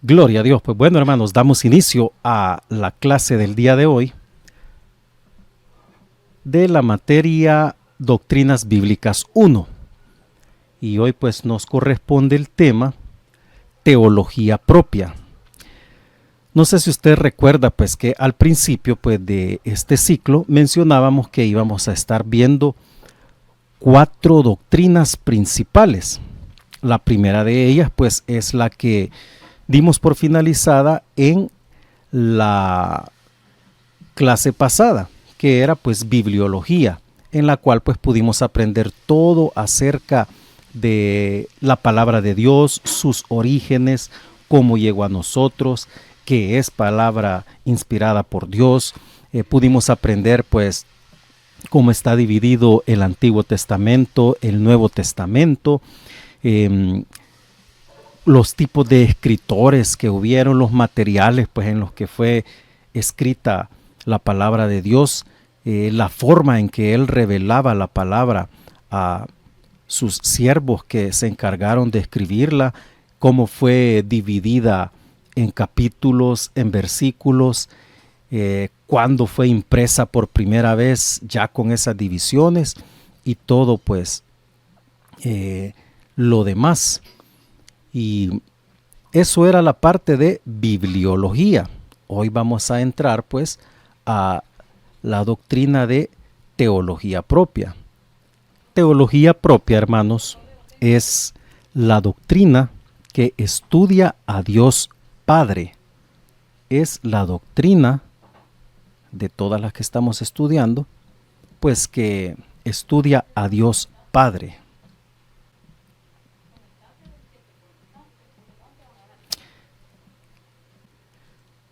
Gloria a Dios. Pues bueno, hermanos, damos inicio a la clase del día de hoy de la materia Doctrinas Bíblicas 1. Y hoy pues nos corresponde el tema Teología Propia. No sé si usted recuerda pues que al principio pues de este ciclo mencionábamos que íbamos a estar viendo 4 doctrinas principales. La primera de ellas pues es la que dimos por finalizada en la clase pasada, que era pues bibliología, en la cual pues pudimos aprender todo acerca de la palabra de Dios, sus orígenes, cómo llegó a nosotros, qué es palabra inspirada por Dios. Pudimos aprender pues cómo está dividido el Antiguo Testamento, el Nuevo Testamento, los tipos de escritores que hubieron, los materiales pues en los que fue escrita la palabra de Dios, la forma en que él revelaba la palabra a sus siervos que se encargaron de escribirla, cómo fue dividida en capítulos, en versículos, cuándo fue impresa por primera vez ya con esas divisiones y todo pues lo demás. Y eso era la parte de bibliología. Hoy vamos a entrar pues a la doctrina de teología propia. Teología propia, hermanos, es la doctrina que estudia a Dios Padre. Es la doctrina de todas las que estamos estudiando, pues que estudia a Dios Padre.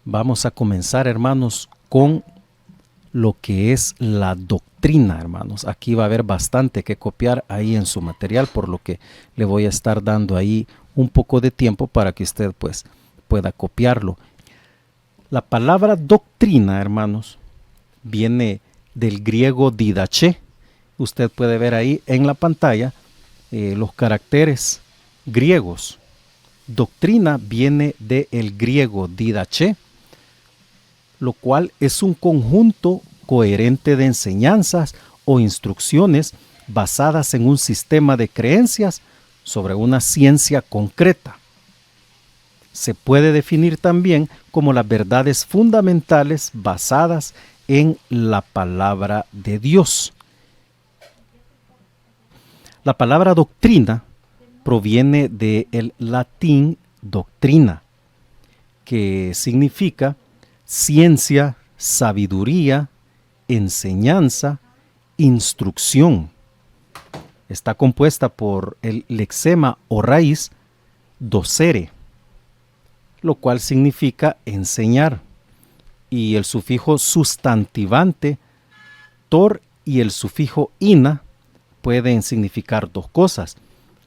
Vamos a comenzar, hermanos, con lo que es la doctrina, hermanos. Aquí va a haber bastante que copiar ahí en su material, por lo que le voy a estar dando ahí un poco de tiempo para que usted pues pueda copiarlo. La palabra doctrina, hermanos, viene del griego didache. Usted puede ver ahí en la pantalla los caracteres griegos. Doctrina viene del griego didache, lo cual es un conjunto coherente de enseñanzas o instrucciones basadas en un sistema de creencias sobre una ciencia concreta. Se puede definir también como las verdades fundamentales basadas en la palabra de Dios. La palabra doctrina proviene del latín doctrina, que significa ciencia, sabiduría, enseñanza, instrucción. Está compuesta por el lexema o raíz docere, lo cual significa enseñar, y el sufijo sustantivante tor y el sufijo ina pueden significar dos cosas.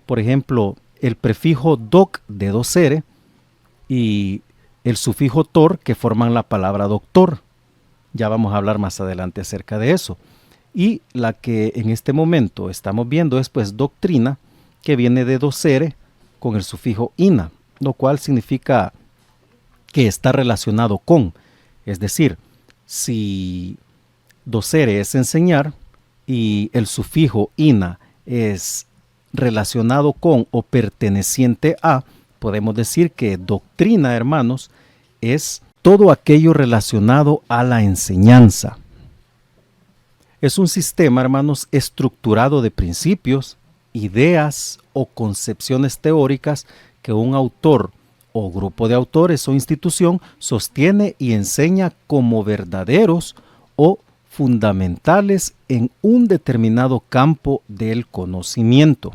Por ejemplo, el prefijo doc de docere y el sufijo tor que forman la palabra doctor. Ya vamos a hablar más adelante acerca de eso. Y la que en este momento estamos viendo es pues doctrina, que viene de docere con el sufijo ina, lo cual significa que está relacionado con. Es decir, si docere es enseñar y el sufijo ina es relacionado con o perteneciente a, podemos decir que doctrina, hermanos, es todo aquello relacionado a la enseñanza. Es un sistema, hermanos, estructurado de principios, ideas o concepciones teóricas que un autor o grupo de autores o institución sostiene y enseña como verdaderos o fundamentales en un determinado campo del conocimiento.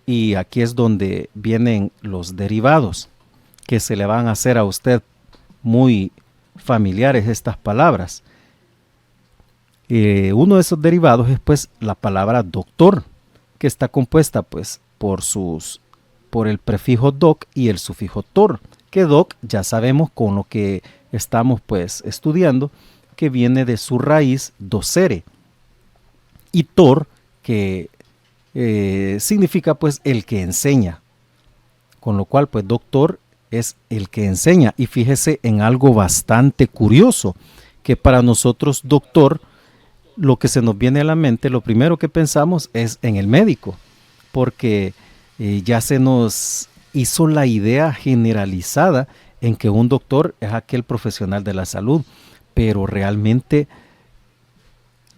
Y aquí es donde vienen los derivados, que se le van a hacer a usted muy familiares estas palabras. Uno de esos derivados es pues la palabra doctor, que está compuesta pues por el prefijo doc y el sufijo tor, que doc ya sabemos con lo que estamos pues estudiando, que viene de su raíz docere, y tor, que significa pues el que enseña, con lo cual pues doctor es el que enseña. Y fíjese en algo bastante curioso, que para nosotros, doctor, lo que se nos viene a la mente, lo primero que pensamos es en el médico, porque ya se nos hizo la idea generalizada en que un doctor es aquel profesional de la salud, pero realmente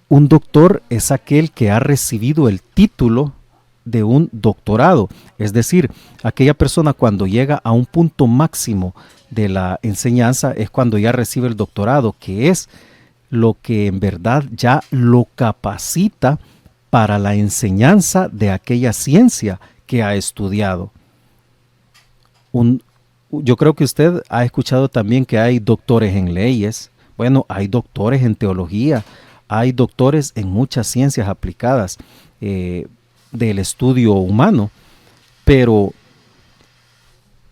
un doctor es aquel que ha recibido el título de un doctorado, es decir, aquella persona cuando llega a un punto máximo de la enseñanza es cuando ya recibe el doctorado, que es lo que en verdad ya lo capacita para la enseñanza de aquella ciencia que ha estudiado. Yo creo que usted ha escuchado también que hay doctores en leyes, bueno, hay doctores en teología, hay doctores en muchas ciencias aplicadas del estudio humano, pero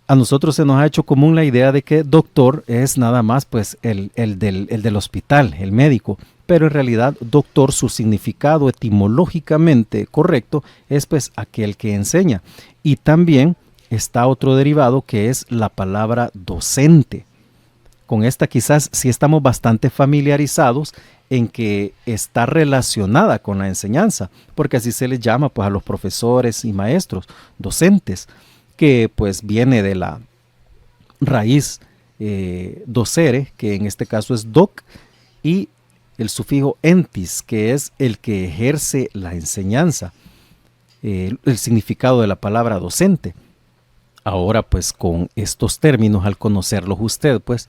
a nosotros se nos ha hecho común la idea de que doctor es nada más pues el del hospital, el médico, pero en realidad doctor, su significado etimológicamente correcto es pues aquel que enseña. Y también está otro derivado que es la palabra docente. Con esta quizás sí estamos bastante familiarizados en que está relacionada con la enseñanza, porque así se les llama pues a los profesores y maestros, docentes, que pues viene de la raíz docere, que en este caso es doc, y el sufijo entis, que es el que ejerce la enseñanza, el significado de la palabra docente. Ahora pues con estos términos, al conocerlos usted, pues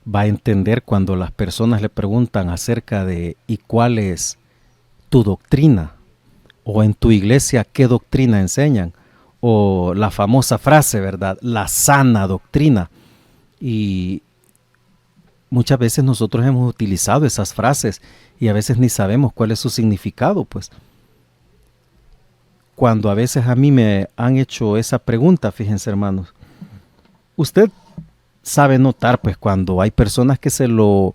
va a entender cuando las personas le preguntan acerca de ¿y cuál es tu doctrina? O en tu iglesia, ¿qué doctrina enseñan? O la famosa frase, ¿verdad? La sana doctrina. Y muchas veces nosotros hemos utilizado esas frases y a veces ni sabemos cuál es su significado, pues. Cuando a veces a mí me han hecho esa pregunta, fíjense hermanos, usted sabe notar pues cuando hay personas que se lo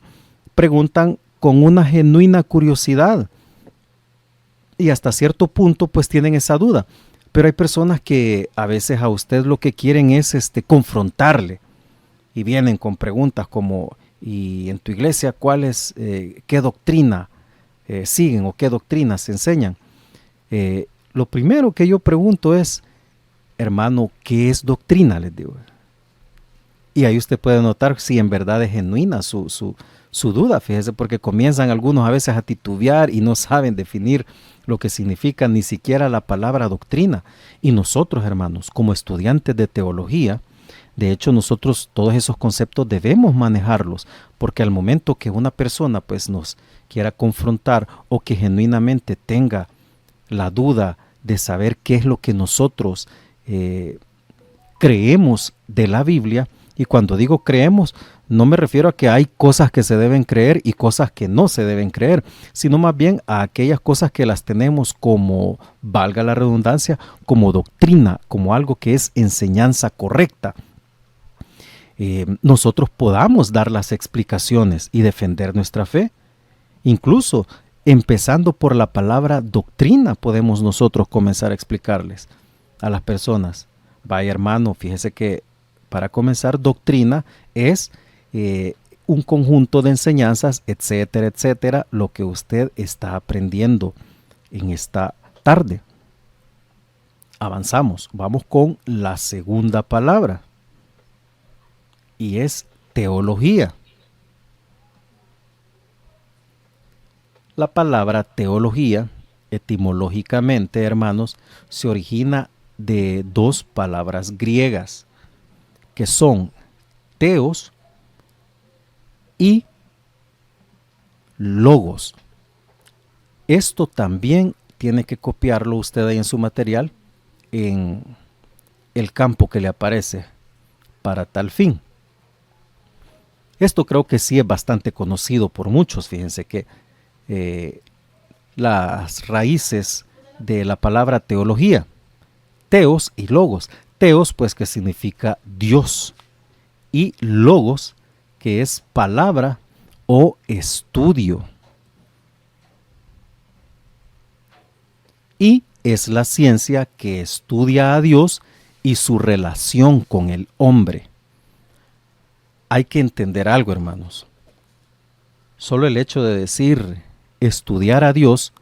preguntan con una genuina curiosidad y hasta cierto punto pues tienen esa duda, pero hay personas que a veces a usted lo que quieren es confrontarle y vienen con preguntas como ¿y en tu iglesia cuál es, qué doctrina siguen o qué doctrinas enseñan? Lo primero que yo pregunto es, hermano, ¿qué es doctrina? Les digo. Y ahí usted puede notar si en verdad es genuina su duda, fíjese, porque comienzan algunos a veces a titubear y no saben definir lo que significa ni siquiera la palabra doctrina. Y nosotros, hermanos, como estudiantes de teología, de hecho nosotros todos esos conceptos debemos manejarlos, porque al momento que una persona pues nos quiera confrontar o que genuinamente tenga la duda de saber qué es lo que nosotros creemos de la Biblia, y cuando digo creemos, no me refiero a que hay cosas que se deben creer y cosas que no se deben creer, sino más bien a aquellas cosas que las tenemos como, valga la redundancia, como doctrina, como algo que es enseñanza correcta. Nosotros podamos dar las explicaciones y defender nuestra fe. Incluso empezando por la palabra doctrina podemos nosotros comenzar a explicarles a las personas. Vaya hermano, fíjese que para comenzar, doctrina es un conjunto de enseñanzas, etcétera, etcétera, lo que usted está aprendiendo en esta tarde. Avanzamos, vamos con la segunda palabra y es teología. La palabra teología, etimológicamente, hermanos, se origina de dos palabras griegas, que son teos y logos. Esto también tiene que copiarlo usted ahí en su material, en el campo que le aparece para tal fin. Esto creo que sí es bastante conocido por muchos. Fíjense que las raíces de la palabra teología, teos y logos. Teos, pues, que significa Dios, y logos, que es palabra o estudio. Y es la ciencia que estudia a Dios y su relación con el hombre. Hay que entender algo, hermanos. Solo el hecho de decir estudiar a Dios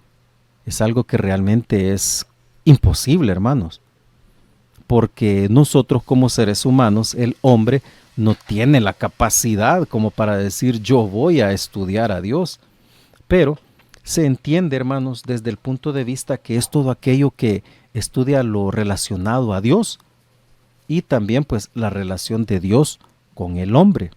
es algo que realmente es imposible, hermanos. Porque nosotros como seres humanos, el hombre no tiene la capacidad como para decir yo voy a estudiar a Dios. Pero se entiende, hermanos, desde el punto de vista que es todo aquello que estudia lo relacionado a Dios y también pues la relación de Dios con el hombre.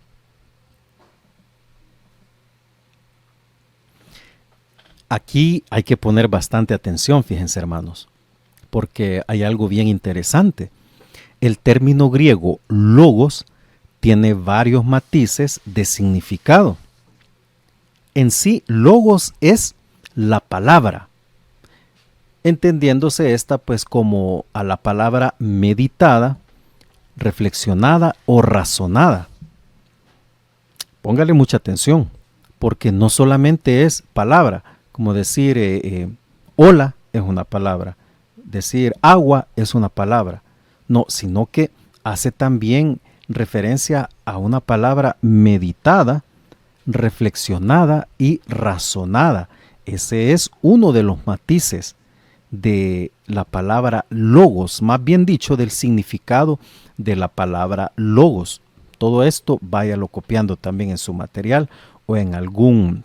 Aquí hay que poner bastante atención, fíjense, hermanos, porque hay algo bien interesante. El término griego logos tiene varios matices de significado. En sí, logos es la palabra, entendiéndose esta pues como a la palabra meditada, reflexionada o razonada. Póngale mucha atención, porque no solamente es palabra, como decir hola es una palabra, decir agua es una palabra, no, sino que hace también referencia a una palabra meditada, reflexionada y razonada. Ese es uno de los matices de la palabra logos, más bien dicho, del significado de la palabra logos. Todo esto váyalo copiando también en su material o en algún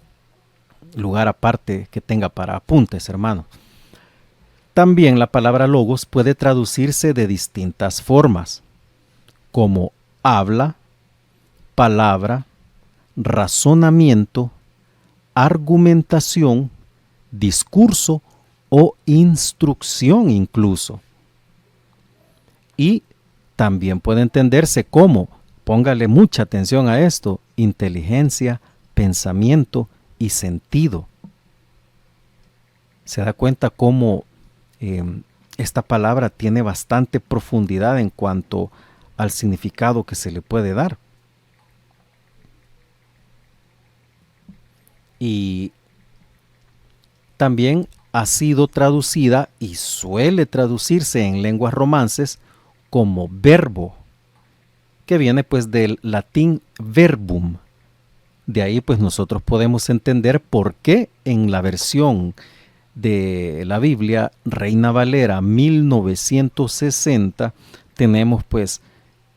lugar aparte que tenga para apuntes, hermano. También la palabra logos puede traducirse de distintas formas, como habla, palabra, razonamiento, argumentación, discurso o instrucción incluso. Y también puede entenderse como, póngale mucha atención a esto, inteligencia, pensamiento y sentido. Se da cuenta cómo esta palabra tiene bastante profundidad en cuanto al significado que se le puede dar. Y también ha sido traducida y suele traducirse en lenguas romances como verbo, que viene pues del latín verbum. De ahí pues nosotros podemos entender por qué en la versión de la Biblia Reina Valera 1960 tenemos pues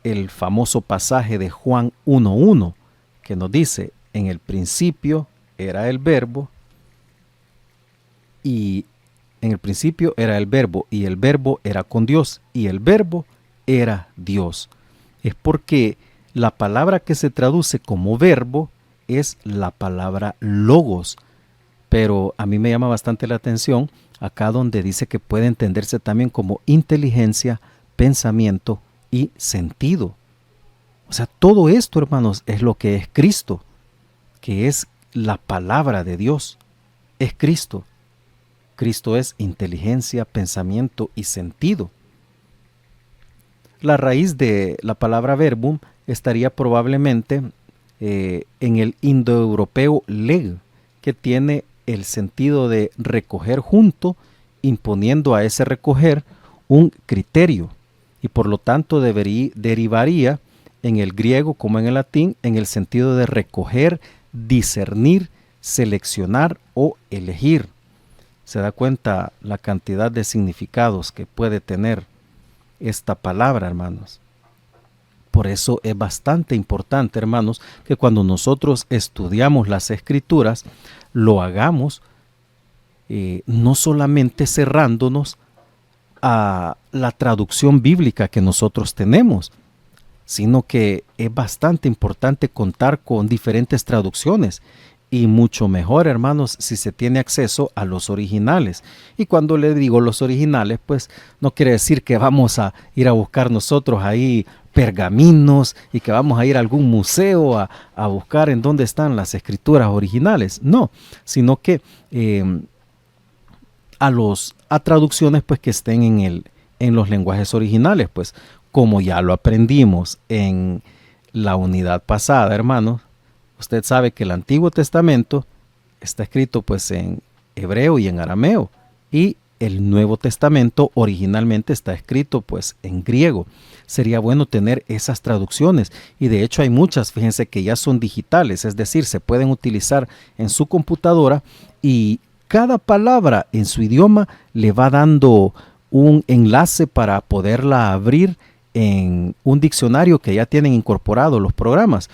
el famoso pasaje de Juan 1:1 que nos dice: en el principio era el verbo y en el principio era el verbo y el verbo era con Dios y el verbo era Dios. Es porque la palabra que se traduce como verbo es la palabra logos, pero a mí me llama bastante la atención acá donde dice que puede entenderse también como inteligencia, pensamiento y sentido. O sea, todo esto, hermanos, es lo que es Cristo, que es la palabra de Dios, es Cristo. Cristo es inteligencia, pensamiento y sentido. La raíz de la palabra verbum estaría probablemente en el indoeuropeo leg, que tiene el sentido de recoger junto, imponiendo a ese recoger un criterio, y por lo tanto derivaría en el griego como en el latín en el sentido de recoger, discernir, seleccionar o elegir. ¿Se da cuenta la cantidad de significados que puede tener esta palabra, hermanos? Por eso es bastante importante, hermanos, que cuando nosotros estudiamos las Escrituras, lo hagamos no solamente cerrándonos a la traducción bíblica que nosotros tenemos, sino que es bastante importante contar con diferentes traducciones y mucho mejor, hermanos, si se tiene acceso a los originales. Y cuando le digo los originales, pues no quiere decir que vamos a ir a buscar nosotros ahí pergaminos y que vamos a ir a algún museo a buscar en dónde están las escrituras originales. No, sino que a traducciones pues que estén en los lenguajes originales, pues como ya lo aprendimos en la unidad pasada, hermanos. Usted sabe que el Antiguo Testamento está escrito pues en hebreo y en arameo, y el Nuevo Testamento originalmente está escrito pues en griego. Sería bueno tener esas traducciones, y de hecho hay muchas, fíjense, que ya son digitales, es decir, se pueden utilizar en su computadora y cada palabra en su idioma le va dando un enlace para poderla abrir en un diccionario que ya tienen incorporado los programas.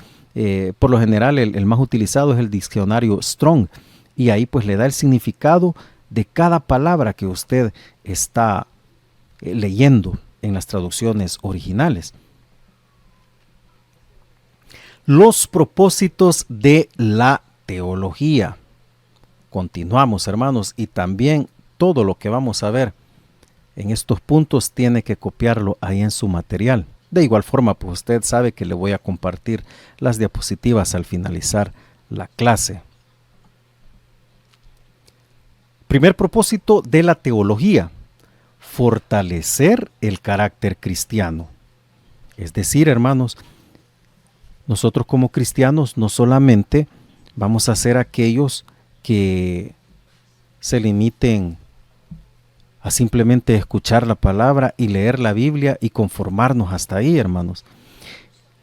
Por lo general el más utilizado es el diccionario Strong, y ahí pues le da el significado de cada palabra que usted está leyendo en las traducciones originales. Los propósitos de la teología. Continuamos, hermanos, y también todo lo que vamos a ver en estos puntos tiene que copiarlo ahí en su material. De igual forma, pues usted sabe que le voy a compartir las diapositivas al finalizar la clase. Primer propósito de la teología: fortalecer el carácter cristiano. Es decir, hermanos, nosotros como cristianos no solamente vamos a ser aquellos que se limiten a simplemente escuchar la palabra y leer la Biblia y conformarnos hasta ahí, hermanos.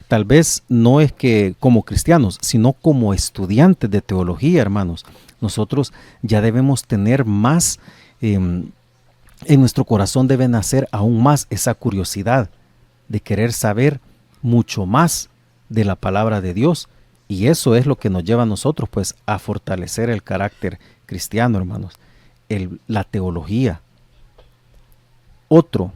Tal vez no es que como cristianos, sino como estudiantes de teología, hermanos, nosotros ya debemos tener más, en nuestro corazón debe nacer aún más esa curiosidad de querer saber mucho más de la palabra de Dios, y eso es lo que nos lleva a nosotros pues a fortalecer el carácter cristiano, hermanos, la teología. Otro,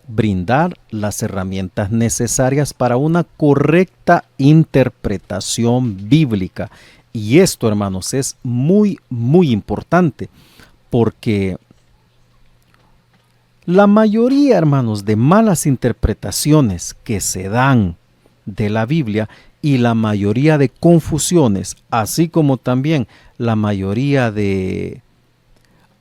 brindar las herramientas necesarias para una correcta interpretación bíblica. Y esto, hermanos, es muy, muy importante, porque la mayoría, hermanos, de malas interpretaciones que se dan de la Biblia y la mayoría de confusiones, así como también la mayoría de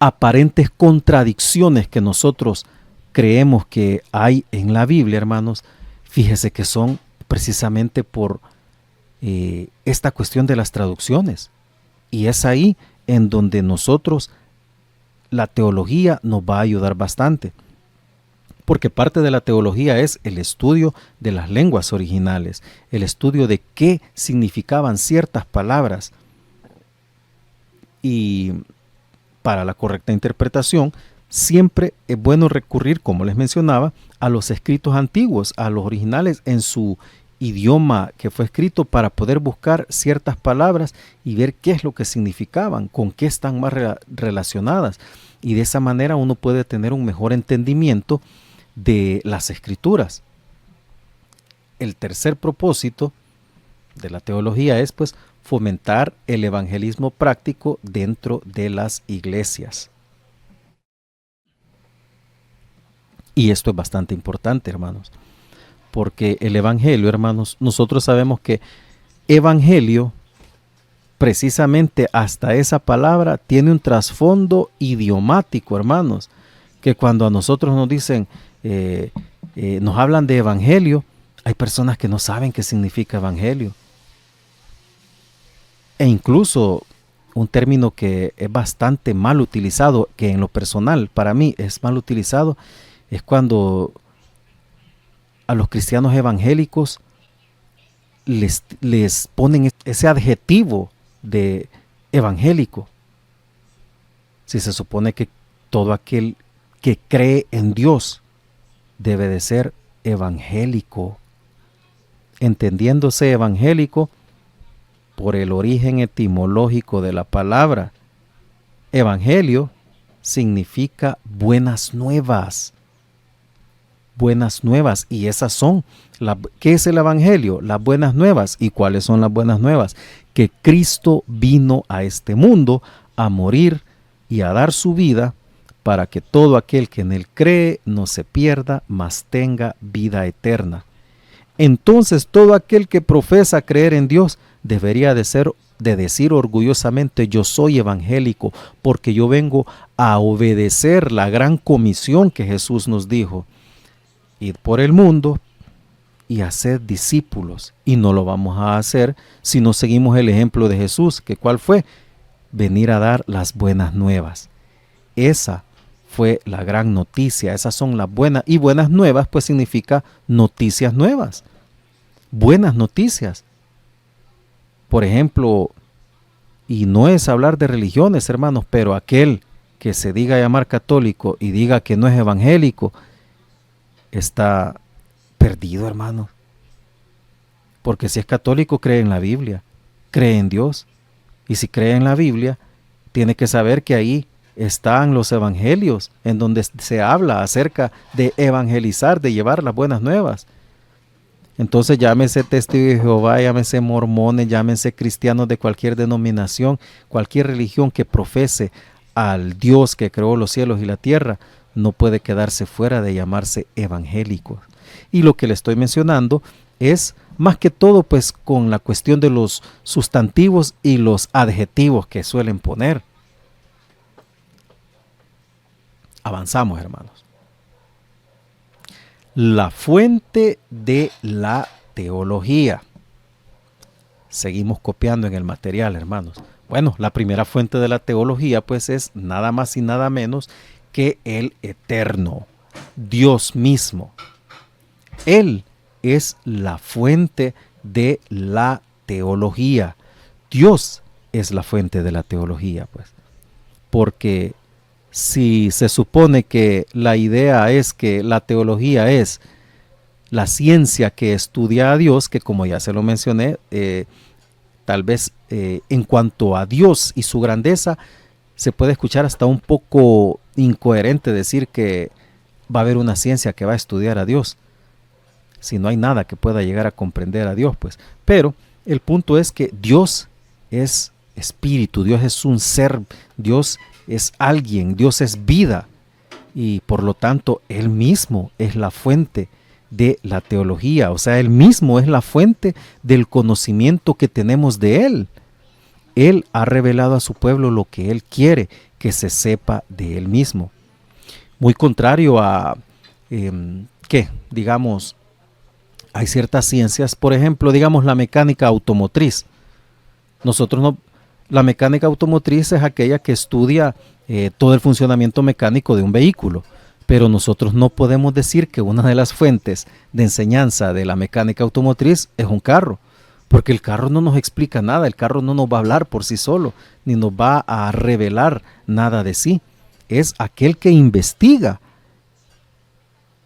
aparentes contradicciones que nosotros creemos que hay en la Biblia, hermanos, fíjese que son precisamente por esta cuestión de las traducciones. Y es ahí en donde nosotros, la teología nos va a ayudar bastante, porque parte de la teología es el estudio de las lenguas originales, el estudio de qué significaban ciertas palabras. Y para la correcta interpretación, siempre es bueno recurrir, como les mencionaba, a los escritos antiguos, a los originales en su idioma que fue escrito, para poder buscar ciertas palabras y ver qué es lo que significaban, con qué están más relacionadas. Y de esa manera uno puede tener un mejor entendimiento de las escrituras. El tercer propósito de la teología es pues fomentar el evangelismo práctico dentro de las iglesias. Y esto es bastante importante, hermanos, porque el evangelio, hermanos, nosotros sabemos que evangelio, precisamente hasta esa palabra, tiene un trasfondo idiomático, hermanos, que cuando a nosotros nos dicen, nos hablan de evangelio, hay personas que no saben qué significa evangelio. E incluso un término que es bastante mal utilizado, que en lo personal para mí es mal utilizado, es cuando a los cristianos evangélicos les ponen ese adjetivo de evangélico. Si se supone que todo aquel que cree en Dios debe de ser evangélico, entendiéndose evangélico por el origen etimológico de la palabra. Evangelio significa buenas nuevas. Buenas nuevas, y esas son, ¿qué es el evangelio? Las buenas nuevas. ¿Y cuáles son las buenas nuevas? Que Cristo vino a este mundo a morir y a dar su vida para que todo aquel que en él cree no se pierda, mas tenga vida eterna. Entonces todo aquel que profesa creer en Dios debería de decir orgullosamente: yo soy evangélico, porque yo vengo a obedecer la gran comisión que Jesús nos dijo: id por el mundo y haced discípulos. Y no lo vamos a hacer si no seguimos el ejemplo de Jesús, que ¿cuál fue? Venir a dar las buenas nuevas. esa fue la gran noticia. Esas son las buenas. Y buenas nuevas pues significa noticias nuevas. Buenas noticias. Por ejemplo, y no es hablar de religiones, hermanos, pero aquel que se diga llamar católico y diga que no es evangélico, está perdido, hermanos. Porque si es católico, cree en la Biblia, cree en Dios. Y si cree en la Biblia, tiene que saber que ahí están los evangelios, en donde se habla acerca de evangelizar, de llevar las buenas nuevas. Entonces llámese testigos de Jehová, llámese mormones, llámese cristianos de cualquier denominación, cualquier religión que profese al Dios que creó los cielos y la tierra, no puede quedarse fuera de llamarse evangélicos. Y lo que le estoy mencionando es más que todo pues con la cuestión de los sustantivos y los adjetivos que suelen poner. Avanzamos, hermanos. La fuente de la teología. Seguimos copiando en el material, hermanos. Bueno, la primera fuente de la teología pues es nada más y nada menos que el Eterno, Dios mismo. Él es la fuente de la teología. Dios es la fuente de la teología, pues. Porque si se supone que la idea es que la teología es la ciencia que estudia a Dios, que como ya se lo mencioné, tal vez en cuanto a Dios y su grandeza, se puede escuchar hasta un poco incoherente decir que va a haber una ciencia que va a estudiar a Dios, si no hay nada que pueda llegar a comprender a Dios, pues. Pero el punto es que Dios es espíritu, Dios es un ser, Dios es alguien, Dios es vida, y por lo tanto Él mismo es la fuente de la teología, o sea, Él mismo es la fuente del conocimiento que tenemos de Él. Él ha revelado a su pueblo lo que Él quiere que se sepa de Él mismo. Muy contrario a, digamos, hay ciertas ciencias, por ejemplo, digamos la mecánica automotriz. La mecánica automotriz es aquella que estudia todo el funcionamiento mecánico de un vehículo, pero nosotros no podemos decir que una de las fuentes de enseñanza de la mecánica automotriz es un carro, porque el carro no nos explica nada, el carro no nos va a hablar por sí solo, ni nos va a revelar nada de sí. Es aquel que investiga,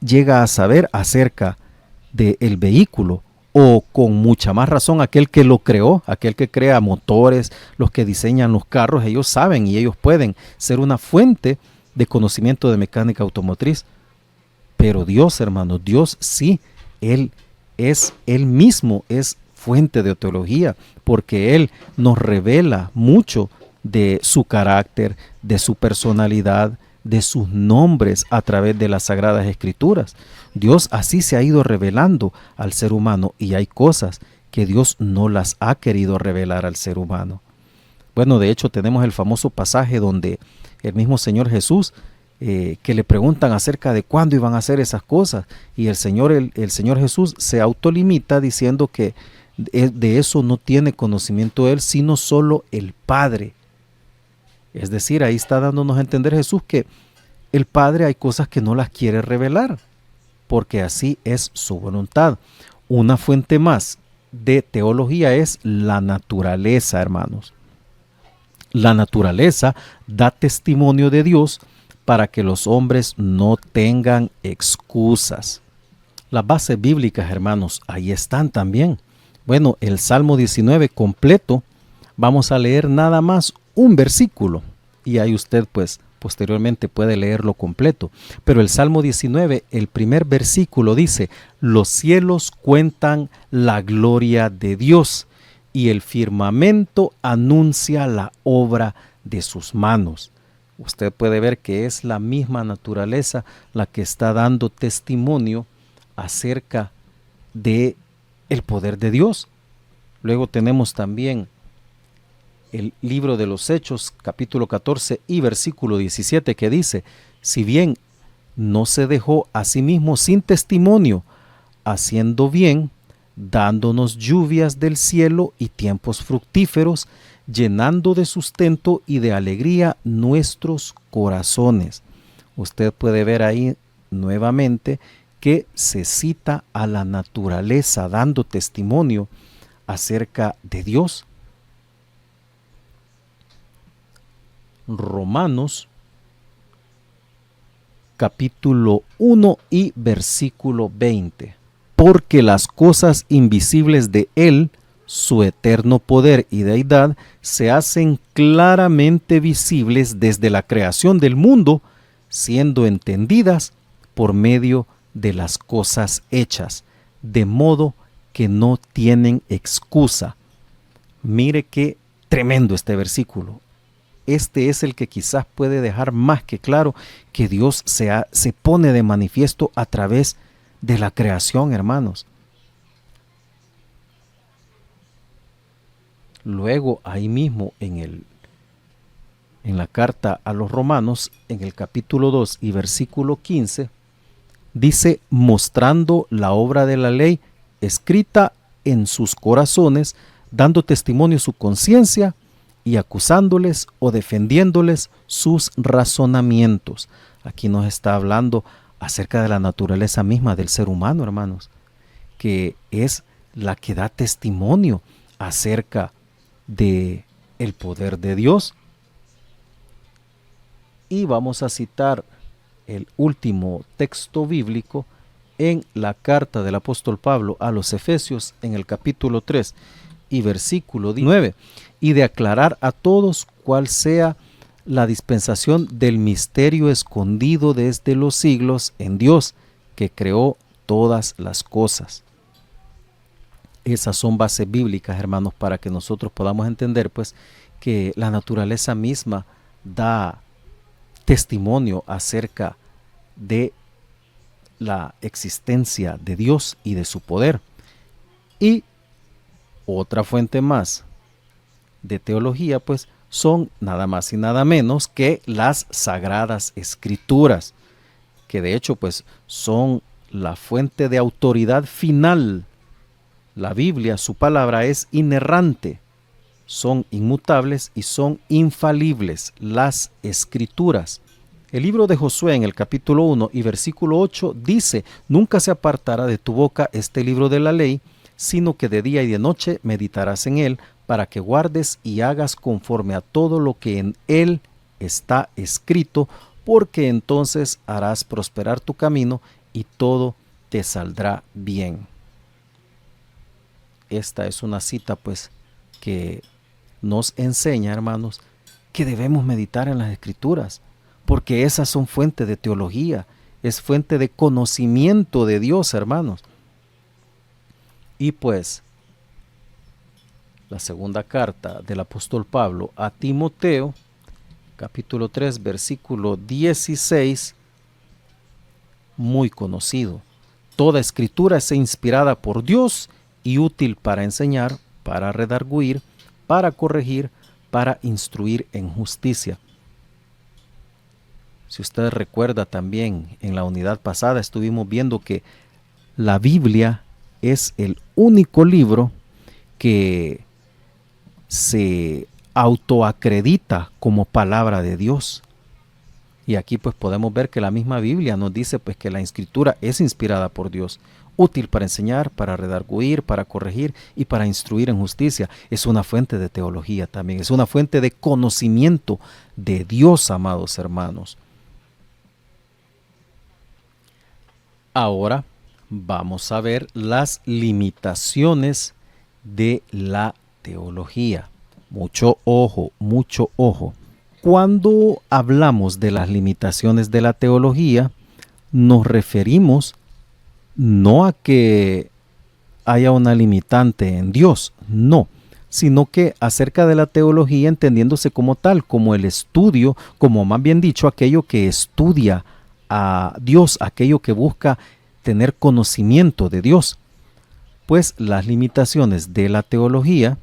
llega a saber acerca del vehículo, o con mucha más razón aquel que lo creó, aquel que crea motores, los que diseñan los carros, ellos saben y ellos pueden ser una fuente de conocimiento de mecánica automotriz. Pero Dios, hermanos, Dios sí, Él mismo es fuente de teología, porque Él nos revela mucho de su carácter, de su personalidad, de sus nombres a través de las Sagradas Escrituras. Dios así se ha ido revelando al ser humano, y hay cosas que Dios no las ha querido revelar al ser humano. Bueno, de hecho tenemos el famoso pasaje donde el mismo Señor Jesús, que le preguntan acerca de cuándo iban a hacer esas cosas, y el Señor Jesús se autolimita diciendo que de eso no tiene conocimiento Él, sino solo el Padre. Es decir, ahí está dándonos a entender Jesús que el Padre hay cosas que no las quiere revelar, porque así es su voluntad. Una fuente más de teología es la naturaleza, hermanos. La naturaleza da testimonio de Dios para que los hombres no tengan excusas. Las bases bíblicas, hermanos, ahí están también. Bueno, el Salmo 19 completo, vamos a leer nada más un versículo, y ahí usted pues posteriormente puede leerlo completo. Pero el Salmo 19, el primer versículo dice: los cielos cuentan la gloria de Dios, y el firmamento anuncia la obra de sus manos. Usted puede ver que es la misma naturaleza la que está dando testimonio acerca de el poder de Dios. Luego tenemos también el libro de los Hechos, capítulo 14 y versículo 17, que dice: si bien no se dejó a sí mismo sin testimonio, haciendo bien, dándonos lluvias del cielo y tiempos fructíferos, llenando de sustento y de alegría nuestros corazones. Usted puede ver ahí nuevamente que se cita a la naturaleza dando testimonio acerca de Dios. Romanos capítulo 1 y versículo 20. Porque las cosas invisibles de Él, su eterno poder y deidad, se hacen claramente visibles desde la creación del mundo, siendo entendidas por medio de las cosas hechas, de modo que no tienen excusa. Mire qué tremendo este versículo. Este es el que quizás puede dejar más que claro que Dios se pone de manifiesto a través de la creación, hermanos. Luego, ahí mismo en la carta a los Romanos, en el capítulo 2 y versículo 15, dice, mostrando la obra de la ley escrita en sus corazones, dando testimonio su conciencia y acusándoles o defendiéndoles sus razonamientos. Aquí nos está hablando acerca de la naturaleza misma del ser humano, hermanos, que es la que da testimonio acerca de el poder de Dios. Y vamos a citar el último texto bíblico en la carta del apóstol Pablo a los Efesios en el capítulo 3 y versículo 9, y de aclarar a todos cuál sea la dispensación del misterio escondido desde los siglos en Dios, que creó todas las cosas. Esas son bases bíblicas, hermanos, para que nosotros podamos entender, pues, que la naturaleza misma da testimonio acerca de la existencia de Dios y de su poder. Y otra fuente más de teología, pues, son nada más y nada menos que las Sagradas Escrituras, que de hecho, pues, son la fuente de autoridad final. La Biblia, su palabra, es inerrante, son inmutables y son infalibles las Escrituras. El libro de Josué en el capítulo 1 y versículo 8 dice, nunca se apartará de tu boca este libro de la ley, sino que de día y de noche meditarás en él, para que guardes y hagas conforme a todo lo que en él está escrito, porque entonces harás prosperar tu camino y todo te saldrá bien. Esta es una cita, pues, que nos enseña, hermanos, que debemos meditar en las Escrituras, porque esas son fuente de teología, es fuente de conocimiento de Dios, hermanos. Y pues, la segunda carta del apóstol Pablo a Timoteo, capítulo 3, versículo 16, muy conocido. Toda escritura es inspirada por Dios y útil para enseñar, para redarguir, para corregir, para instruir en justicia. Si usted recuerda también, en la unidad pasada estuvimos viendo que la Biblia es el único libro que se autoacredita como palabra de Dios. Y aquí pues podemos ver que la misma Biblia nos dice pues que la Escritura es inspirada por Dios, útil para enseñar, para redarguir, para corregir y para instruir en justicia. Es una fuente de teología también, es una fuente de conocimiento de Dios, amados hermanos. Ahora vamos a ver las limitaciones de la teología. Mucho ojo, mucho ojo. Cuando hablamos de las limitaciones de la teología, nos referimos no a que haya una limitante en Dios, no, sino que acerca de la teología entendiéndose como tal, como el estudio, como más bien dicho, aquello que estudia a Dios, aquello que busca tener conocimiento de Dios. Pues las limitaciones de la teología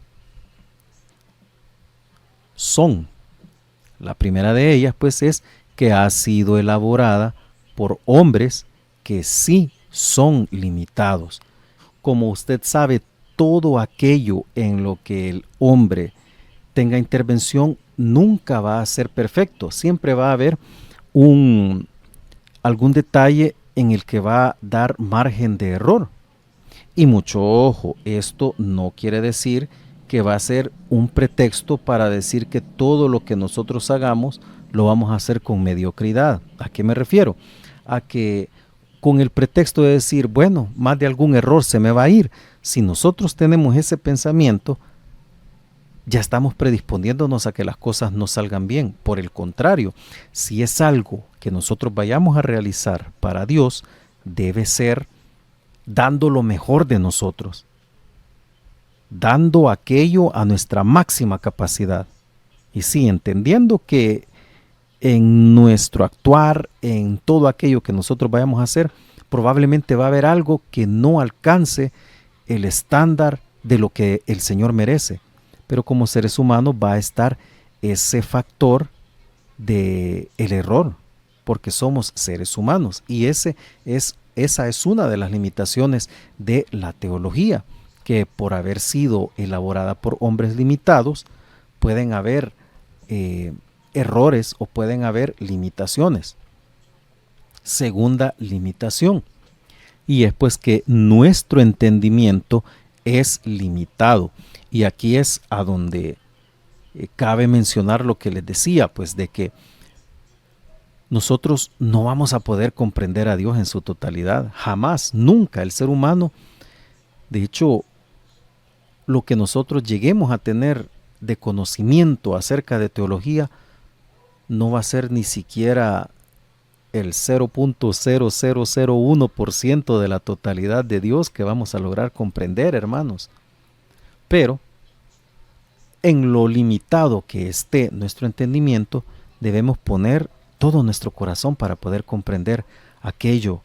son, la primera de ellas pues es que ha sido elaborada por hombres que sí son limitados. Como usted sabe, todo aquello en lo que el hombre tenga intervención, nunca va a ser perfecto. Siempre va a haber algún detalle en el que va a dar margen de error. Y mucho ojo, esto no quiere decir que va a ser un pretexto para decir que todo lo que nosotros hagamos lo vamos a hacer con mediocridad. ¿A qué me refiero? A que con el pretexto de decir, bueno, más de algún error se me va a ir. Si nosotros tenemos ese pensamiento, ya estamos predisponiéndonos a que las cosas no salgan bien. Por el contrario, si es algo que nosotros vayamos a realizar para Dios, debe ser dando lo mejor de nosotros, dando aquello a nuestra máxima capacidad. Y sí, entendiendo que en nuestro actuar, en todo aquello que nosotros vayamos a hacer, probablemente va a haber algo que no alcance el estándar de lo que el Señor merece. Pero como seres humanos va a estar ese factor del error, porque somos seres humanos. Y esa es una de las limitaciones de la teología, que por haber sido elaborada por hombres limitados, pueden haber errores o pueden haber limitaciones. Segunda limitación, y es pues que nuestro entendimiento es limitado. Y aquí es a donde cabe mencionar lo que les decía, pues de que nosotros no vamos a poder comprender a Dios en su totalidad, jamás, nunca. El ser humano, de hecho, lo que nosotros lleguemos a tener de conocimiento acerca de teología, no va a ser ni siquiera el 0.0001% de la totalidad de Dios que vamos a lograr comprender, hermanos. Pero en lo limitado que esté nuestro entendimiento, debemos poner todo nuestro corazón para poder comprender aquello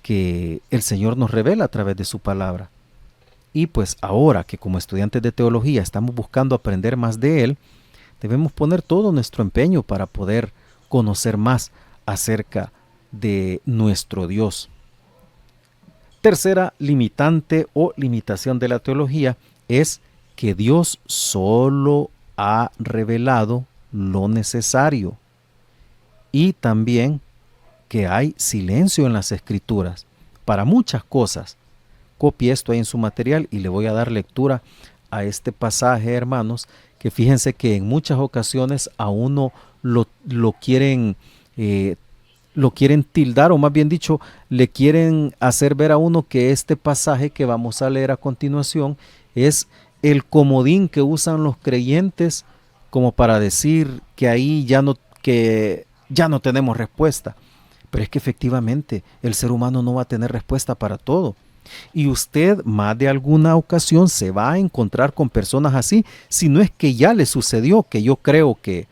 que el Señor nos revela a través de su palabra. Y pues ahora que como estudiantes de teología estamos buscando aprender más de Él, debemos poner todo nuestro empeño para poder conocer más acerca de nuestro Dios. Tercera limitante o limitación de la teología es que Dios solo ha revelado lo necesario, y también que hay silencio en las Escrituras para muchas cosas. Copie esto ahí en su material y le voy a dar lectura a este pasaje, hermanos, que fíjense que en muchas ocasiones a uno lo quieren tildar, o más bien dicho, le quieren hacer ver a uno que este pasaje que vamos a leer a continuación es el comodín que usan los creyentes como para decir que ahí ya no tenemos respuesta. Pero es que efectivamente el ser humano no va a tener respuesta para todo. Y usted más de alguna ocasión se va a encontrar con personas así, si no es que ya le sucedió, que yo creo que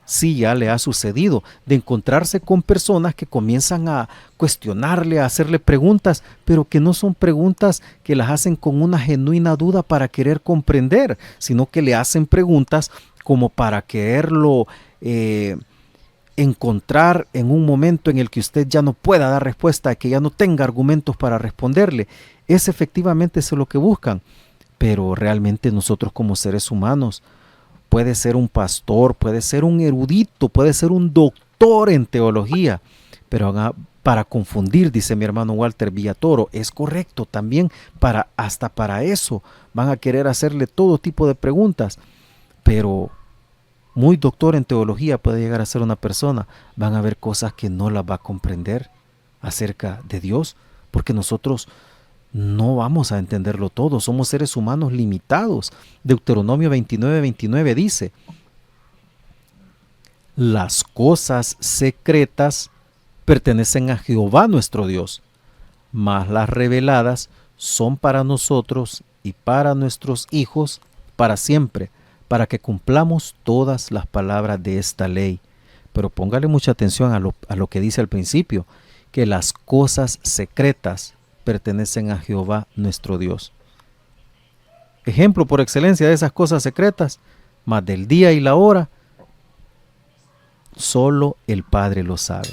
sí ya le ha sucedido, de encontrarse con personas que comienzan a cuestionarle, a hacerle preguntas, pero que no son preguntas que las hacen con una genuina duda para querer comprender, sino que le hacen preguntas como para quererlo encontrar en un momento en el que usted ya no pueda dar respuesta, que ya no tenga argumentos para responderle. Es efectivamente eso lo que buscan, pero realmente nosotros como seres humanos, puede ser un pastor, puede ser un erudito, puede ser un doctor en teología, pero para confundir, dice mi hermano Walter Villatoro, es correcto también, hasta para eso van a querer hacerle todo tipo de preguntas, pero muy doctor en teología puede llegar a ser una persona, van a haber cosas que no las va a comprender acerca de Dios, porque nosotros no vamos a entenderlo todo, somos seres humanos limitados. Deuteronomio 29:29 dice: las cosas secretas pertenecen a Jehová nuestro Dios, mas las reveladas son para nosotros y para nuestros hijos para siempre, para que cumplamos todas las palabras de esta ley. Pero póngale mucha atención a lo que dice al principio, que las cosas secretas pertenecen a Jehová nuestro Dios. Ejemplo por excelencia de esas cosas secretas, más del día y la hora, solo el Padre lo sabe.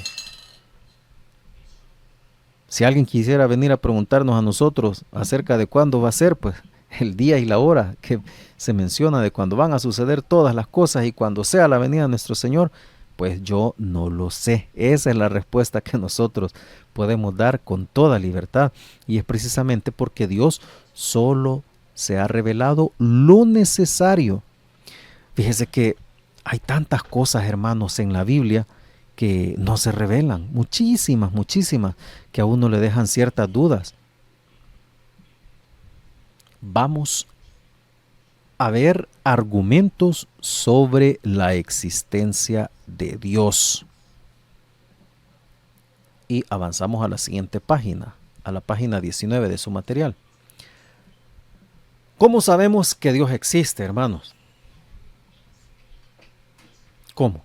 Si alguien quisiera venir a preguntarnos a nosotros acerca de cuándo va a ser, pues el día y la hora que se menciona de cuando van a suceder todas las cosas y cuando sea la venida de nuestro Señor, pues yo no lo sé. Esa es la respuesta que nosotros podemos dar con toda libertad. Y es precisamente porque Dios solo se ha revelado lo necesario. Fíjese que hay tantas cosas, hermanos, en la Biblia que no se revelan. Muchísimas, muchísimas, que a uno le dejan ciertas dudas. Vamos a ver argumentos sobre la existencia de Dios. Y avanzamos a la siguiente página, a la página 19 de su material. ¿Cómo sabemos que Dios existe, hermanos? ¿Cómo?